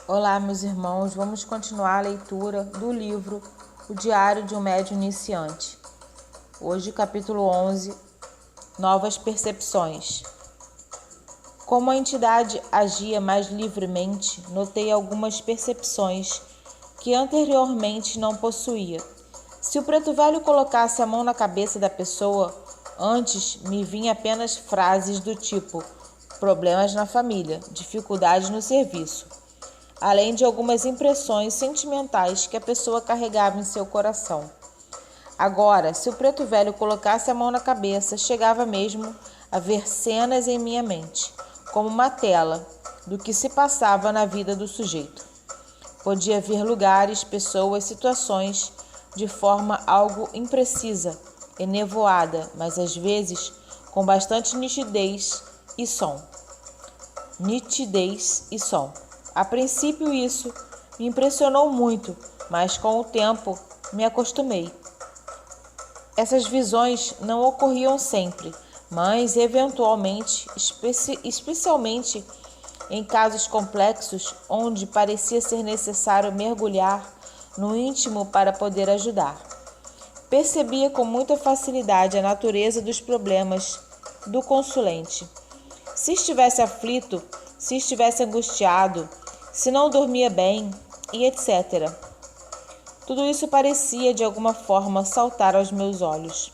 Olá, meus irmãos, vamos continuar a leitura do livro O Diário de um Médium Iniciante. Hoje, capítulo 11, Novas Percepções. Como a entidade agia mais livremente, notei algumas percepções que anteriormente não possuía. Se o preto velho colocasse a mão na cabeça da pessoa, antes me vinham apenas frases do tipo problemas na família, dificuldades no serviço, além de algumas impressões sentimentais que a pessoa carregava em seu coração. Agora, se o preto velho colocasse a mão na cabeça, chegava mesmo a ver cenas em minha mente, como uma tela do que se passava na vida do sujeito. Podia ver lugares, pessoas, situações de forma algo imprecisa, enevoada, mas às vezes com bastante nitidez e som. A princípio isso me impressionou muito, mas com o tempo me acostumei. Essas visões não ocorriam sempre, mas eventualmente, especialmente em casos complexos onde parecia ser necessário mergulhar no íntimo para poder ajudar. Percebia com muita facilidade a natureza dos problemas do consulente. Se estivesse aflito, se estivesse angustiado, se não dormia bem, e etc. Tudo isso parecia, de alguma forma, saltar aos meus olhos.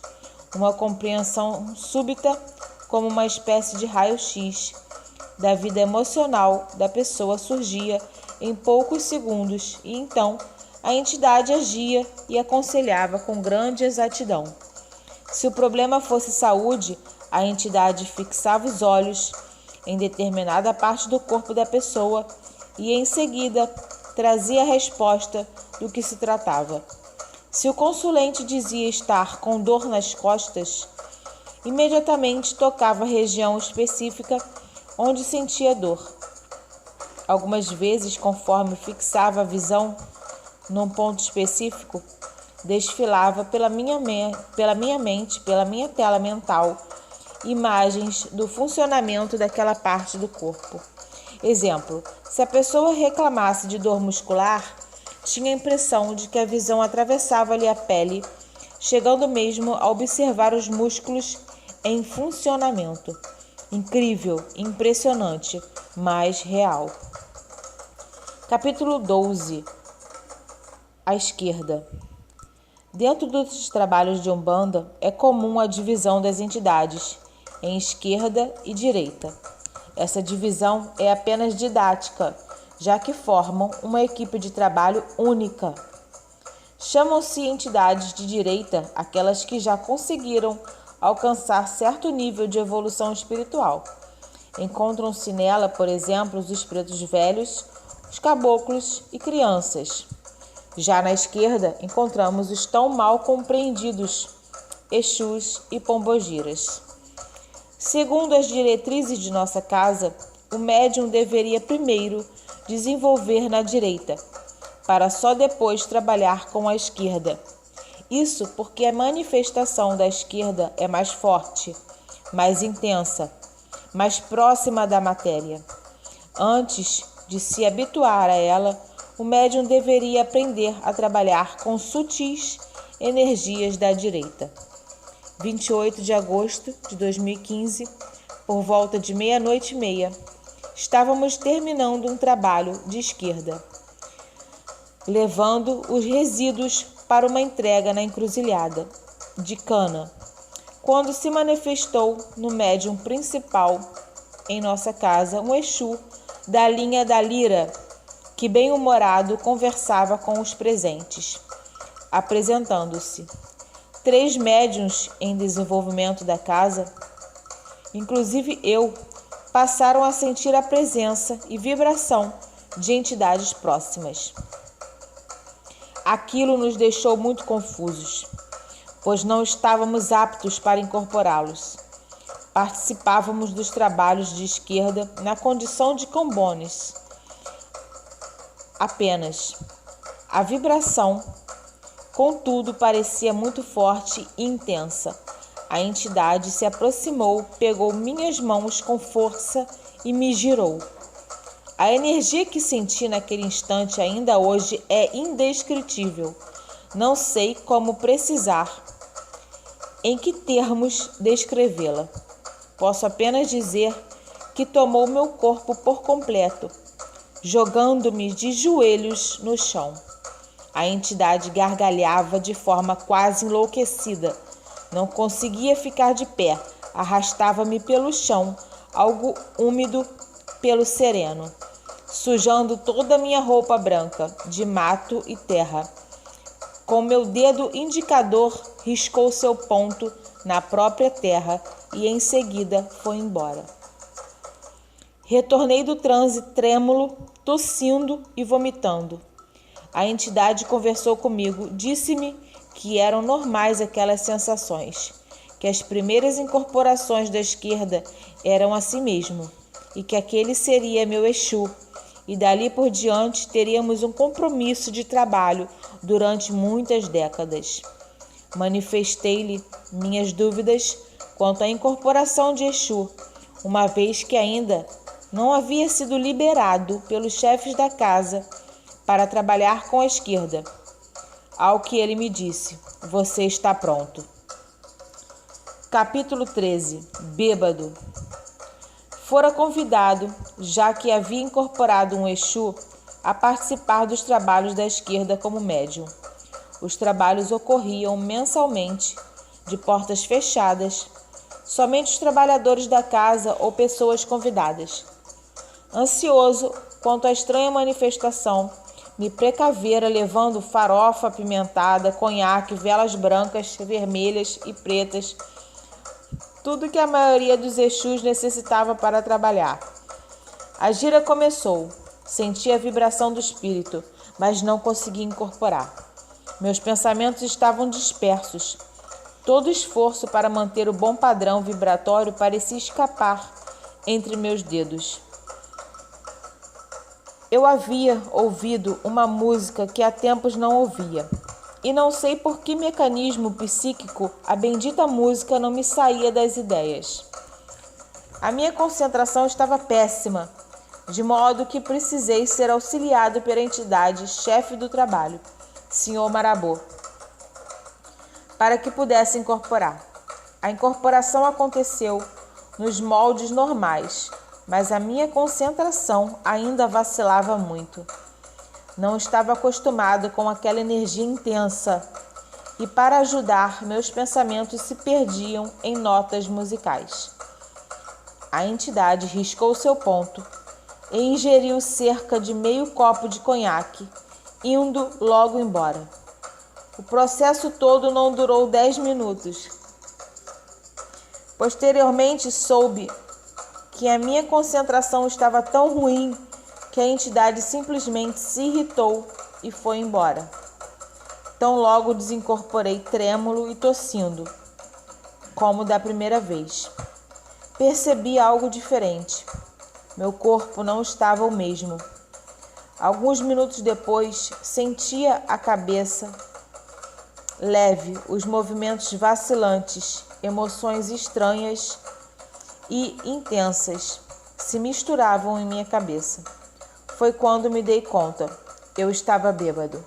Uma compreensão súbita, como uma espécie de raio-x da vida emocional da pessoa surgia em poucos segundos, e então a entidade agia e aconselhava com grande exatidão. Se o problema fosse saúde, a entidade fixava os olhos em determinada parte do corpo da pessoa e em seguida trazia a resposta do que se tratava. Se o consulente dizia estar com dor nas costas, imediatamente tocava a região específica onde sentia dor. Algumas vezes, conforme fixava a visão num ponto específico, desfilava pela minha tela mental, imagens do funcionamento daquela parte do corpo. Exemplo, se a pessoa reclamasse de dor muscular, tinha a impressão de que a visão atravessava-lhe a pele, chegando mesmo a observar os músculos em funcionamento. Incrível, impressionante, mas real. Capítulo 12. À esquerda. Dentro dos trabalhos de Umbanda, é comum a divisão das entidades em esquerda e direita. Essa divisão é apenas didática, já que formam uma equipe de trabalho única. Chamam-se entidades de direita aquelas que já conseguiram alcançar certo nível de evolução espiritual. Encontram-se nela, por exemplo, os pretos velhos, os caboclos e crianças. Já na esquerda, encontramos os tão mal compreendidos Exus e Pombogiras. Segundo as diretrizes de nossa casa, o médium deveria primeiro desenvolver na direita, para só depois trabalhar com a esquerda. Isso porque a manifestação da esquerda é mais forte, mais intensa, mais próxima da matéria. Antes de se habituar a ela, o médium deveria aprender a trabalhar com sutis energias da direita. 28 de agosto de 2015, por volta de 00:30, estávamos terminando um trabalho de esquerda, levando os resíduos para uma entrega na encruzilhada de Cana, quando se manifestou no médium principal em nossa casa um Exu da linha da Lira, que bem-humorado conversava com os presentes, apresentando-se. 3 médiuns em desenvolvimento da casa, inclusive eu, passaram a sentir a presença e vibração de entidades próximas. Aquilo nos deixou muito confusos, pois não estávamos aptos para incorporá-los. Participávamos dos trabalhos de esquerda na condição de cambones. Apenas. A vibração, contudo, parecia muito forte e intensa. A entidade se aproximou, pegou minhas mãos com força e me girou. A energia que senti naquele instante ainda hoje é indescritível. Não sei como precisar, em que termos descrevê-la. Posso apenas dizer que tomou meu corpo por completo, jogando-me de joelhos no chão. A entidade gargalhava de forma quase enlouquecida. Não conseguia ficar de pé. Arrastava-me pelo chão, algo úmido pelo sereno, sujando toda a minha roupa branca, de mato e terra. Com meu dedo indicador, riscou seu ponto na própria terra e em seguida foi embora. Retornei do transe trêmulo, tossindo e vomitando. A entidade conversou comigo, disse-me que eram normais aquelas sensações, que as primeiras incorporações da esquerda eram assim mesmo, e que aquele seria meu Exu, e dali por diante teríamos um compromisso de trabalho durante muitas décadas. Manifestei-lhe minhas dúvidas quanto à incorporação de Exu, uma vez que ainda não havia sido liberado pelos chefes da casa para trabalhar com a esquerda. Ao que ele me disse: você está pronto. Capítulo 13. Bêbado. Fora convidado, já que havia incorporado um Exu, a participar dos trabalhos da esquerda como médium. Os trabalhos ocorriam mensalmente, de portas fechadas, somente os trabalhadores da casa ou pessoas convidadas. Ansioso quanto à estranha manifestação, me precavera levando farofa apimentada, conhaque, velas brancas, vermelhas e pretas, tudo que a maioria dos Exus necessitava para trabalhar. A gira começou. Senti a vibração do espírito, mas não consegui incorporar. Meus pensamentos estavam dispersos. Todo esforço para manter o bom padrão vibratório parecia escapar entre meus dedos. Eu havia ouvido uma música que há tempos não ouvia. E não sei por que mecanismo psíquico a bendita música não me saía das ideias. A minha concentração estava péssima, de modo que precisei ser auxiliado pela entidade chefe do trabalho, Sr. Marabô, para que pudesse incorporar. A incorporação aconteceu nos moldes normais, mas a minha concentração ainda vacilava muito. Não estava acostumado com aquela energia intensa e, para ajudar, meus pensamentos se perdiam em notas musicais. A entidade riscou seu ponto e ingeriu cerca de meio copo de conhaque, indo logo embora. O processo todo não durou 10 minutos. Posteriormente, soube que a minha concentração estava tão ruim que a entidade simplesmente se irritou e foi embora. Tão logo desincorporei trêmulo e tossindo, como da primeira vez. Percebi algo diferente. Meu corpo não estava o mesmo. Alguns minutos depois, sentia a cabeça leve, os movimentos vacilantes, emoções estranhas e intensas se misturavam em minha cabeça. Foi quando me dei conta. Eu estava bêbado.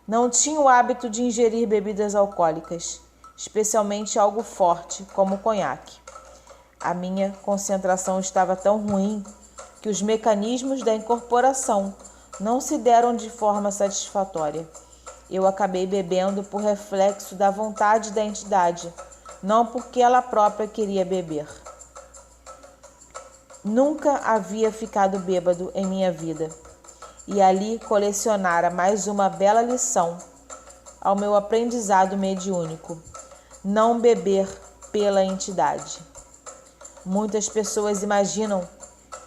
Não tinha o hábito de ingerir bebidas alcoólicas, especialmente algo forte, como o conhaque. A minha concentração estava tão ruim que os mecanismos da incorporação não se deram de forma satisfatória. Eu acabei bebendo por reflexo da vontade da entidade, não porque ela própria queria beber. Nunca havia ficado bêbado em minha vida, e ali colecionara mais uma bela lição ao meu aprendizado mediúnico: não beber pela entidade. Muitas pessoas imaginam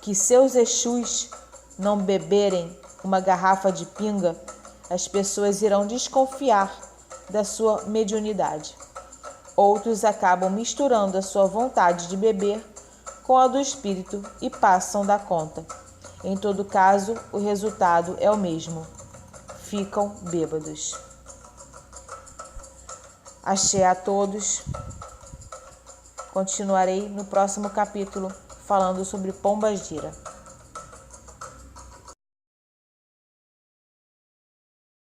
que seus Exus não beberem uma garrafa de pinga, as pessoas irão desconfiar da sua mediunidade. Outros acabam misturando a sua vontade de beber com a do espírito e passam da conta. Em todo caso, o resultado é o mesmo. Ficam bêbados. Axé a todos. Continuarei no próximo capítulo falando sobre Pombagira.